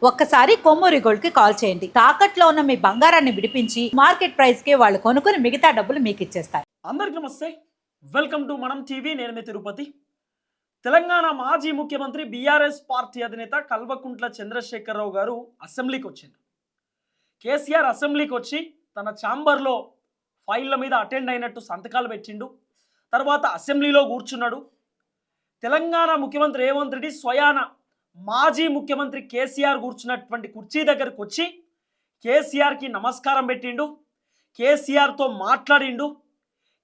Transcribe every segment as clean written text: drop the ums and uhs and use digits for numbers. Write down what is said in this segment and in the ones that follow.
ఒక్కసారి కొమ్మూరి గోల్డ్ కి కాల్ చేయండి. తాకట్లో ఉన్న మీ బంగారాన్ని విడిపించి మార్కెట్ ప్రైస్ కి వాళ్ళు కొనుక్కుని మిగతా డబ్బులు మీకు ఇచ్చేస్తారు. అందరికీ నమస్తే, వెల్కమ్ టు మనం టీవీ. నేను మీ తిరుపతి. తెలంగాణ మాజీ ముఖ్యమంత్రి బీఆర్ఎస్ పార్టీ అధినేత కల్వకుంట్ల చంద్రశేఖరరావు గారు అసెంబ్లీకి వచ్చింది. కేసీఆర్ అసెంబ్లీకి వచ్చి తన ఛాంబర్లో ఫైళ్ళ మీద అటెండ్ అయినట్టు సంతకాలు పెట్టిండు. తర్వాత అసెంబ్లీలో కూర్చున్నాడు. తెలంగాణ ముఖ్యమంత్రి రేవంత్ రెడ్డి స్వయాన మాజీ ముఖ్యమంత్రి కేసీఆర్ కూర్చున్నటువంటి కుర్చీ దగ్గరకు వచ్చి కేసీఆర్కి నమస్కారం పెట్టిండు. కేసీఆర్తో మాట్లాడిండు.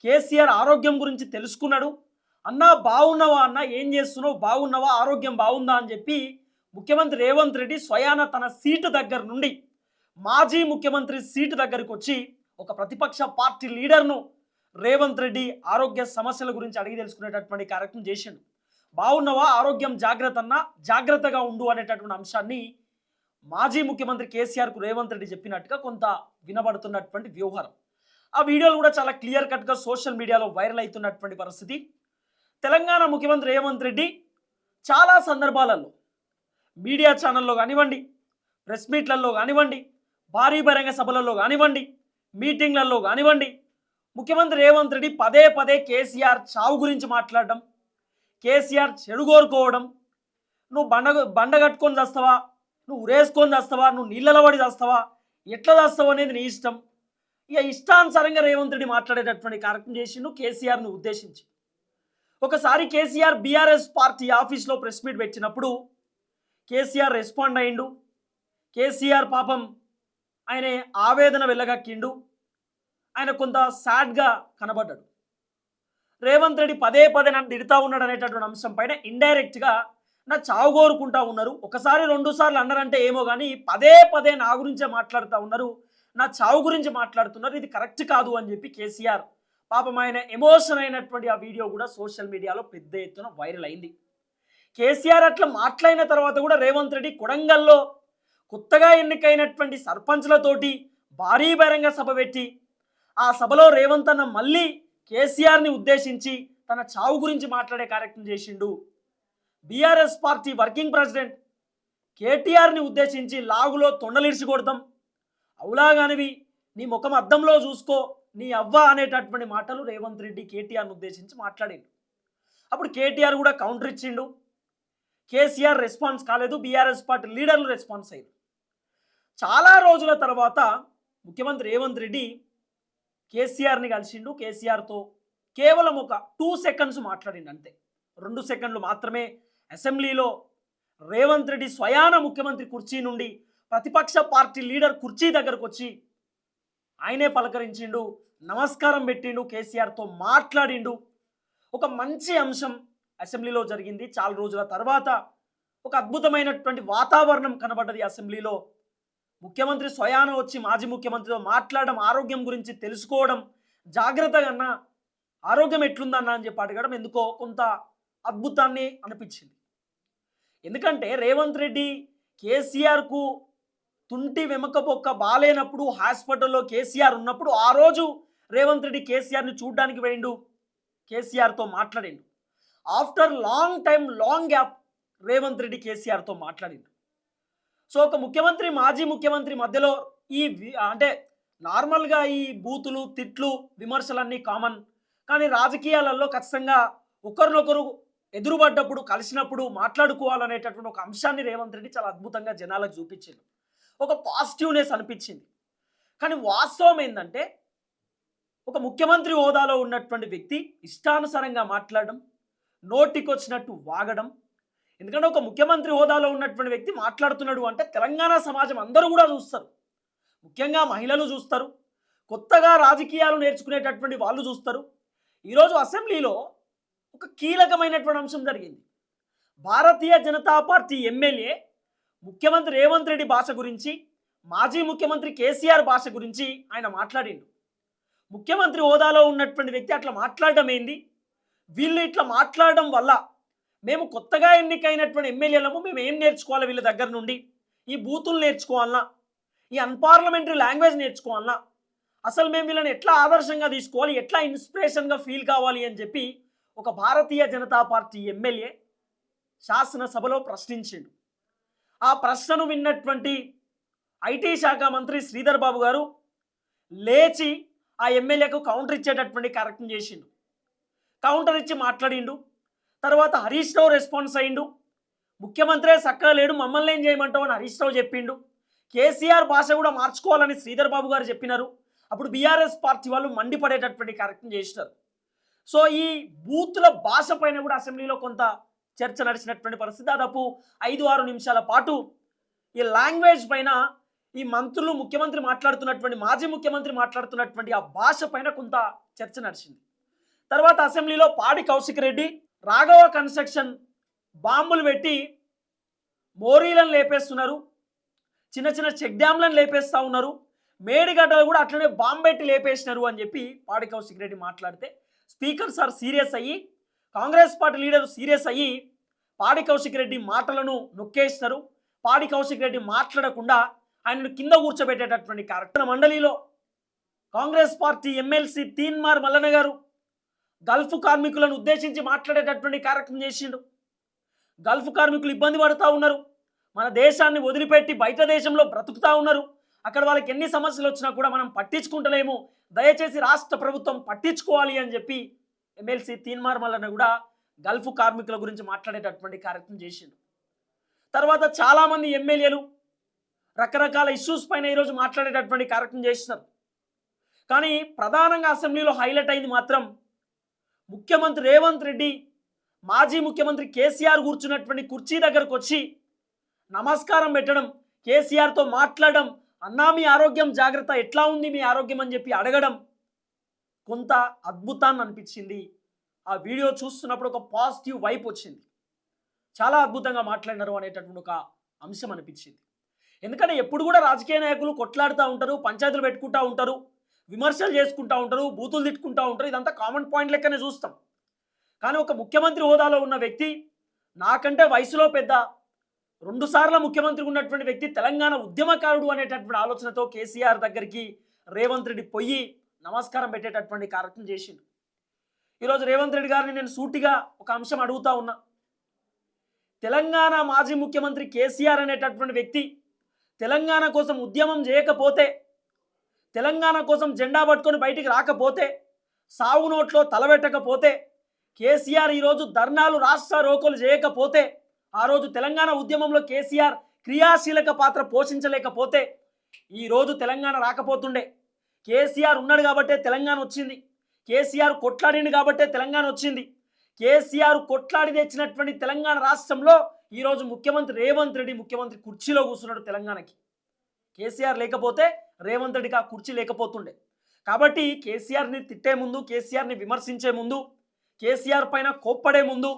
కేసీఆర్ ఆరోగ్యం గురించి తెలుసుకున్నాడు. అన్నా బాగున్నావా, అన్న ఏం చేస్తున్నావు, బాగున్నావా, ఆరోగ్యం బాగుందా అని చెప్పి ముఖ్యమంత్రి రేవంత్ రెడ్డి స్వయాన తన సీటు దగ్గర నుండి మాజీ ముఖ్యమంత్రి సీటు దగ్గరకు వచ్చి ఒక ప్రతిపక్ష పార్టీ లీడర్ను రేవంత్ రెడ్డి ఆరోగ్య సమస్యల గురించి అడిగి తెలుసుకునేటటువంటి కార్యక్రమం చేసిండు. బాగున్నావా, ఆరోగ్యం జాగ్రత్త అన్న, జాగ్రత్తగా ఉండు అనేటటువంటి అంశాన్ని మాజీ ముఖ్యమంత్రి కేసీఆర్కు రేవంత్ రెడ్డి చెప్పినట్టుగా కొంత వినబడుతున్నటువంటి వ్యవహారం. ఆ వీడియోలు కూడా చాలా క్లియర్ కట్గా సోషల్ మీడియాలో వైరల్ అవుతున్నటువంటి పరిస్థితి. తెలంగాణ ముఖ్యమంత్రి రేవంత్ రెడ్డి చాలా సందర్భాలలో మీడియా ఛానల్లో కానివ్వండి, ప్రెస్ మీట్లలో కానివ్వండి, భారీ బహిరంగ సభలలో కానివ్వండి, మీటింగ్లలో కానివ్వండి, ముఖ్యమంత్రి రేవంత్ రెడ్డి పదే పదే కేసీఆర్ చావు గురించి మాట్లాడడం, కేసీఆర్ చెడు కోరుకోవడం, నువ్వు బండ కట్టుకొని చేస్తావా, నువ్వు ఉరేసుకొని చేస్తావా, నువ్వు నీళ్ళలో పడి చేస్తావా, ఎట్లా చేస్తావు అనేది నీ ఇష్టం, ఇక ఇష్టానుసారంగా రేవంత్ రెడ్డి మాట్లాడేటటువంటి కార్యక్రమం చేసిండు కేసీఆర్ను ఉద్దేశించి. ఒకసారి కేసీఆర్ బీఆర్ఎస్ పార్టీ ఆఫీస్లో ప్రెస్ మీట్ పెట్టినప్పుడు కేసీఆర్ రెస్పాండ్ అయ్యిండు. కేసీఆర్ పాపం ఆయన ఆవేదన వెళ్ళగక్కిండు. ఆయన కొంత సాడ్గా కనబడ్డాడు. రేవంత్ రెడ్డి పదే పదే నన్ను తిడతా ఉన్నాడు అనేటటువంటి అంశం పైన ఇండైరెక్ట్గా నా చావు కోరుకుంటా ఉన్నారు. ఒకసారి 2 సార్లు అన్నారంటే ఏమో కానీ పదే పదే నా గురించే మాట్లాడుతూ ఉన్నారు, నా చావు గురించి మాట్లాడుతున్నారు, ఇది కరెక్ట్ కాదు అని చెప్పి కేసీఆర్ పాపం ఆయన ఎమోషన్ అయినటువంటి ఆ వీడియో కూడా సోషల్ మీడియాలో పెద్ద ఎత్తున వైరల్ అయింది. కేసీఆర్ అట్లా మాట్లాడిన తర్వాత కూడా రేవంత్ రెడ్డి కొడంగల్లో కొత్తగా ఎన్నికైనటువంటి సర్పంచ్లతోటి భారీ బహిరంగ సభ పెట్టి ఆ సభలో రేవంత్ అన్న మళ్ళీ కేసీఆర్ని ఉద్దేశించి తన చావు గురించి మాట్లాడే కార్యక్రమం చేసిండు. బీఆర్ఎస్ పార్టీ వర్కింగ్ ప్రెసిడెంట్ కేటీఆర్ని ఉద్దేశించి లాగులో తొండలిడిచి కొడతాం, అవులాగానివి నీ ముఖం అద్దంలో చూసుకో, నీ అవ్వ అనేటటువంటి మాటలు రేవంత్ రెడ్డి కేటీఆర్ని ఉద్దేశించి మాట్లాడిండు. అప్పుడు కేటీఆర్ కూడా కౌంటర్ ఇచ్చిండు. కేసీఆర్ రెస్పాన్స్ కాలేదు, బీఆర్ఎస్ పార్టీ లీడర్లు రెస్పాన్స్ అయ్యారు. చాలా రోజుల తర్వాత ముఖ్యమంత్రి రేవంత్ రెడ్డి కేసీఆర్ని కలిసిండు. కేసీఆర్తో కేవలం ఒక 2 సెకండ్స్ మాట్లాడిండు, అంతే. 2 సెకండ్లు మాత్రమే అసెంబ్లీలో రేవంత్ రెడ్డి స్వయాన ముఖ్యమంత్రి కుర్చీ నుండి ప్రతిపక్ష పార్టీ లీడర్ కుర్చీ దగ్గరకు వచ్చి ఆయనే పలకరించిండు, నమస్కారం పెట్టిండు, కేసీఆర్తో మాట్లాడిండు. ఒక మంచి అంశం అసెంబ్లీలో జరిగింది. చాలా రోజుల తర్వాత ఒక అద్భుతమైనటువంటి వాతావరణం కనబడ్డది అసెంబ్లీలో. ముఖ్యమంత్రి స్వయాన వచ్చి మాజీ ముఖ్యమంత్రితో మాట్లాడడం, ఆరోగ్యం గురించి తెలుసుకోవడం, జాగ్రత్తగా అన్న ఆరోగ్యం ఎట్లుందన్న అని చెప్పి అడగడం ఎందుకో కొంత అద్భుతాన్ని అనిపించింది. ఎందుకంటే రేవంత్ రెడ్డి కేసీఆర్కు తుంటి వెమకపోక్క బాలేనప్పుడు హాస్పిటల్లో కేసీఆర్ ఉన్నప్పుడు ఆ రోజు రేవంత్ రెడ్డి కేసీఆర్ని చూడడానికి పోయిండు, కేసీఆర్తో మాట్లాడిండు. After long time, long gap Revanth Reddy కేసీఆర్తో మాట్లాడిండు. సో ఒక ముఖ్యమంత్రి మాజీ ముఖ్యమంత్రి మధ్యలో ఈ అంటే నార్మల్గా ఈ బూతులు, తిట్లు, విమర్శలన్నీ కామన్. కానీ రాజకీయాలలో ఖచ్చితంగా ఒకరినొకరు ఎదురుపడ్డప్పుడు, కలిసినప్పుడు మాట్లాడుకోవాలనేటటువంటి ఒక అంశాన్ని రేవంత్ రెడ్డి చాలా అద్భుతంగా జనాలకు చూపించింది. ఒక పాజిటివ్నెస్ అనిపించింది. కానీ వాస్తవం ఏంటంటే ఒక ముఖ్యమంత్రి హోదాలో ఉన్నటువంటి వ్యక్తి ఇష్టానుసారంగా మాట్లాడడం, నోటికొచ్చినట్టు వాగడం. ఎందుకంటే ఒక ముఖ్యమంత్రి హోదాలో ఉన్నటువంటి వ్యక్తి మాట్లాడుతున్నాడు అంటే తెలంగాణ సమాజం అందరూ కూడా చూస్తారు, ముఖ్యంగా మహిళలు చూస్తారు, కొత్తగా రాజకీయాలు నేర్చుకునేటటువంటి వాళ్ళు చూస్తారు. ఈరోజు అసెంబ్లీలో ఒక కీలకమైనటువంటి అంశం జరిగింది. భారతీయ జనతా పార్టీ ఎమ్మెల్యే ముఖ్యమంత్రి రేవంత్ రెడ్డి భాష గురించి, మాజీ ముఖ్యమంత్రి కేసీఆర్ భాష గురించి ఆయన మాట్లాడిండు. ముఖ్యమంత్రి హోదాలో ఉన్నటువంటి వ్యక్తి అట్లా మాట్లాడడం ఏంది, వీళ్ళు ఇట్లా మాట్లాడడం వల్ల మేము కొత్తగా ఎన్నికైనటువంటి ఎమ్మెల్యేలము మేము ఏం నేర్చుకోవాలి, వీళ్ళ దగ్గర నుండి ఈ బూతులు నేర్చుకోవాలన్నా, ఈ అన్పార్లమెంటరీ లాంగ్వేజ్ నేర్చుకోవాలన్నా, అసలు మేము వీళ్ళని ఎట్లా ఆదర్శంగా తీసుకోవాలి, ఎట్లా ఇన్స్పిరేషన్గా ఫీల్ కావాలి అని చెప్పి ఒక భారతీయ జనతా పార్టీ ఎమ్మెల్యే శాసనసభలో ప్రశ్నించిండు. ఆ ప్రశ్నను విన్నటువంటి ఐటీ శాఖ మంత్రి శ్రీధర్ బాబు గారు లేచి ఆ ఎమ్మెల్యేకు కౌంటర్ ఇచ్చేటటువంటి కార్యక్రమం చేసిండు. కౌంటర్ ఇచ్చి మాట్లాడిండు. తర్వాత హరీష్ రావు రెస్పాన్స్ అయ్యిండు. ముఖ్యమంత్రే చక్కగా లేడు, మమ్మల్ని ఏం చేయమంటావు అని హరీష్ రావు చెప్పిండు. కేసీఆర్ భాష కూడా మార్చుకోవాలని శ్రీధర్ బాబు గారు చెప్పినారు. అప్పుడు బీఆర్ఎస్ పార్టీ వాళ్ళు మండిపడేటటువంటి కార్యక్రమం చేసినారు. సో ఈ బూతుల భాష పైన కూడా అసెంబ్లీలో కొంత చర్చ నడిచినటువంటి పరిస్థితి. దాదాపు 5-6 నిమిషాల పాటు ఈ లాంగ్వేజ్ పైన ఈ మంత్రులు, ముఖ్యమంత్రి మాట్లాడుతున్నటువంటి, మాజీ ముఖ్యమంత్రి మాట్లాడుతున్నటువంటి ఆ భాష పైన కొంత చర్చ నడిచింది. తర్వాత అసెంబ్లీలో పాడి కౌశిక్ రెడ్డి రాఘవ కన్స్ట్రక్షన్ బాంబులు పెట్టి మోరీలను లేపేస్తున్నారు, చిన్న చిన్న చెక్ డ్యామ్లను లేపేస్తూ ఉన్నారు, మేడిగడ్డలు కూడా అట్లనే బాంబు పెట్టి లేపేసినారు అని చెప్పి పాడి కౌశిక్ రెడ్డి మాట్లాడితే స్పీకర్ సార్ సీరియస్ అయ్యి, కాంగ్రెస్ పార్టీ లీడర్ సీరియస్ అయ్యి పాడి కౌశిక్ రెడ్డి మాటలను నొక్కేసినారు. పాడి కౌశిక్ రెడ్డి మాట్లాడకుండా ఆయనను కింద కూర్చోబెట్టేటటువంటి కార్యక్రమ మండలిలో Congress party MLC Teenmar Mallanna garu Gulf కార్మికులను ఉద్దేశించి మాట్లాడేటటువంటి కార్యక్రమం చేసిండు. గల్ఫ్ కార్మికులు ఇబ్బంది పడుతూ ఉన్నారు, మన దేశాన్ని వదిలిపెట్టి బయట దేశంలో బ్రతుకుతూ ఉన్నారు, అక్కడ వాళ్ళకి ఎన్ని సమస్యలు వచ్చినా కూడా మనం పట్టించుకుంటలేము, దయచేసి రాష్ట్ర ప్రభుత్వం పట్టించుకోవాలి అని చెప్పి ఎమ్మెల్సీ తీన్మార్ మల్లన్న కూడా గల్ఫ్ కార్మికుల గురించి మాట్లాడేటటువంటి కార్యక్రమం చేసిండు. తర్వాత చాలామంది ఎమ్మెల్యేలు రకరకాల ఇష్యూస్ పైన ఈరోజు మాట్లాడేటటువంటి కార్యక్రమం చేస్తున్నారు. కానీ ప్రధానంగా అసెంబ్లీలో హైలైట్ అయింది మాత్రం ముఖ్యమంత్రి రేవంత్ రెడ్డి మాజీ ముఖ్యమంత్రి కేసీఆర్ కూర్చున్నటువంటి కుర్చీ దగ్గరకు వచ్చి నమస్కారం పెట్టడం, కేసీఆర్తో మాట్లాడడం, అన్నా మీ ఆరోగ్యం జాగ్రత్త, ఎట్లా ఉంది మీ ఆరోగ్యం అని చెప్పి అడగడం కొంత అద్భుతాన్ని అనిపించింది. ఆ వీడియో చూస్తున్నప్పుడు ఒక పాజిటివ్ వైపు వచ్చింది. చాలా అద్భుతంగా మాట్లాడినారు అనేటటువంటి ఒక అంశం అనిపించింది. ఎందుకంటే ఎప్పుడు కూడా రాజకీయ నాయకులు కొట్లాడుతూ ఉంటారు, పంచాయతీలు పెట్టుకుంటూ ఉంటారు, విమర్శలు చేసుకుంటూ ఉంటారు, బూతులు తిట్టుకుంటూ ఉంటారు, ఇదంతా కామన్ పాయింట్ లెక్కనే చూస్తాం. కానీ ఒక ముఖ్యమంత్రి హోదాలో ఉన్న వ్యక్తి, నాకంటే వయసులో పెద్ద, 2 సార్ల ముఖ్యమంత్రి ఉన్నటువంటి వ్యక్తి, తెలంగాణ ఉద్యమకారుడు అనేటటువంటి ఆలోచనతో కేసీఆర్ దగ్గరికి రేవంత్ రెడ్డి పోయి నమస్కారం పెట్టేటటువంటి కార్యక్రమం చేసిండు. ఈరోజు రేవంత్ రెడ్డి గారిని నేను సూటిగా ఒక అంశం అడుగుతా ఉన్నా. తెలంగాణ మాజీ ముఖ్యమంత్రి కేసీఆర్ అనేటటువంటి వ్యక్తి తెలంగాణ కోసం ఉద్యమం చేయకపోతే, తెలంగాణ కోసం జెండా పట్టుకొని బయటికి రాకపోతే, సాగు నోట్లో తలబెట్టకపోతే, కేసీఆర్ ఈరోజు ధర్నాలు, రాష్ట్ర రోకోలు చేయకపోతే, ఆ రోజు తెలంగాణ ఉద్యమంలో కేసీఆర్ క్రియాశీలక పాత్ర పోషించలేకపోతే ఈరోజు తెలంగాణ రాకపోతుండే. కేసీఆర్ ఉన్నాడు కాబట్టే తెలంగాణ వచ్చింది, కేసీఆర్ కొట్లాడిండు కాబట్టే తెలంగాణ వచ్చింది. కేసీఆర్ కొట్లాడి తెచ్చినటువంటి తెలంగాణ రాష్ట్రంలో ఈరోజు ముఖ్యమంత్రి రేవంత్ రెడ్డి ముఖ్యమంత్రి కుర్చీలో కూర్చున్నాడు తెలంగాణకి. కేసీఆర్ లేకపోతే రేవంత్ రెడ్డికి ఆ కుర్చీ లేకపోతుండే. కాబట్టి కేసీఆర్ని తిట్టే ముందు, కేసీఆర్ని విమర్శించే ముందు, కేసీఆర్ పైన కోప్పడే ముందు,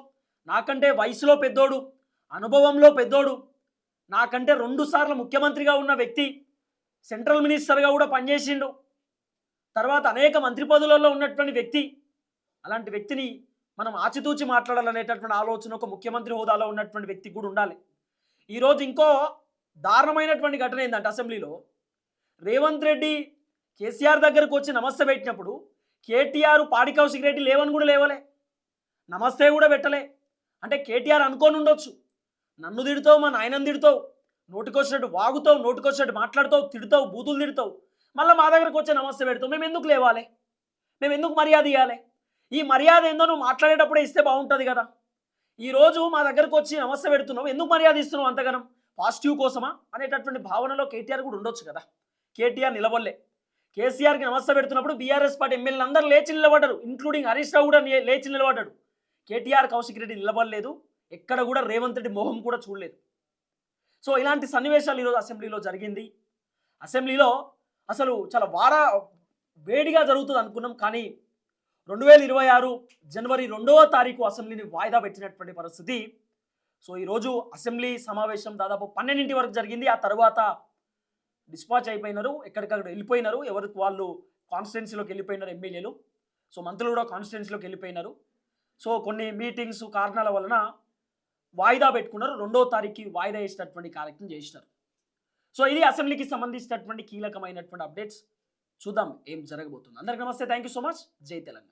నాకంటే వయసులో పెద్దోడు, అనుభవంలో పెద్దోడు, నాకంటే 2 సార్లు ముఖ్యమంత్రిగా ఉన్న వ్యక్తి, సెంట్రల్ మినిస్టర్గా కూడా పనిచేసిండు, తర్వాత అనేక మంత్రి పదవులలో ఉన్నటువంటి వ్యక్తి, అలాంటి వ్యక్తిని మనం ఆచితూచి మాట్లాడాలనేటటువంటి ఆలోచన ఒక ముఖ్యమంత్రి హోదాలో ఉన్నటువంటి వ్యక్తికి కూడా ఉండాలి. ఈరోజు ఇంకో దారుణమైనటువంటి ఘటన ఏంటంటే అసెంబ్లీలో రేవంత్ రెడ్డి కేసీఆర్ దగ్గరకు వచ్చి నమస్తే పెట్టినప్పుడు కేటీఆర్, పాడి కౌశిక్ రెడ్డి లేవని కూడా లేవలే, నమస్తే కూడా పెట్టలే. అంటే కేటీఆర్ అనుకోని ఉండొచ్చు, నన్ను తిడతావు, మా నాయనని తిడతావు, నోటికొచ్చినట్టు వాగుతావు, నోటికొచ్చినట్టు మాట్లాడతావు, తిడతావు, బూతులు తిడతావు, మళ్ళీ మా దగ్గరకు వచ్చి నమస్తే పెడతావు, మేము ఎందుకు లేవాలి, మేము ఎందుకు మర్యాద ఇవ్వాలి, ఈ మర్యాద ఏందో నువ్వు మాట్లాడేటప్పుడే ఇస్తే బాగుంటుంది కదా. ఈరోజు మా దగ్గరకు వచ్చి నమస్తే పెడుతున్నావు, ఎందుకు మర్యాద ఇస్తున్నావు అంతగానం, పాజిటివ్ కోసమా అనేటటువంటి భావనలో కేటీఆర్ కూడా ఉండొచ్చు కదా. కేటీఆర్ నిలబడలే. కేసీఆర్కి నమస్తే పెడుతున్నప్పుడు బీఆర్ఎస్ పార్టీ ఎమ్మెల్యేలు అందరూ లేచి నిలబడ్డారు, ఇంక్లూడింగ్ హరీష్ రావు కూడా లేచి నిలబడ్డాడు. కేటీఆర్, కౌశిక్ రెడ్డి నిలబడలేదు, ఎక్కడ కూడా రేవంత్ రెడ్డి మొహం కూడా చూడలేదు. సో ఇలాంటి సన్నివేశాలు ఈరోజు అసెంబ్లీలో జరిగింది. అసెంబ్లీలో అసలు చాలా వేడిగా జరుగుతుంది అనుకున్నాం, కానీ 2026 జనవరి 2వ తారీఖు అసెంబ్లీని వాయిదా పెట్టినటువంటి పరిస్థితి. సో ఈరోజు అసెంబ్లీ సమావేశం దాదాపు 12 వరకు జరిగింది. ఆ తర్వాత డిస్పాచ్ అయిపోయినారు, ఎక్కడికక్కడ వెళ్ళిపోయినారు, ఎవరికి వాళ్ళు కాన్స్టిట్యున్సీలోకి వెళ్ళిపోయినారు ఎమ్మెల్యేలు. సో మంత్రులు కూడా కాన్స్టిట్యున్సీలోకి వెళ్ళిపోయినారు. సో కొన్ని మీటింగ్స్ కారణాల వలన వాయిదా పెట్టుకున్నారు, 2వ తారీఖుకి వాయిదా వేసినటువంటి కార్యక్రమం చేసినారు. సో ఇది అసెంబ్లీకి సంబంధించినటువంటి కీలకమైనటువంటి అప్డేట్స్. చూద్దాం ఏం జరగబోతుంది. అందరికీ నమస్తే, థ్యాంక్ యూ సో మచ్. జై తెలంగాణ.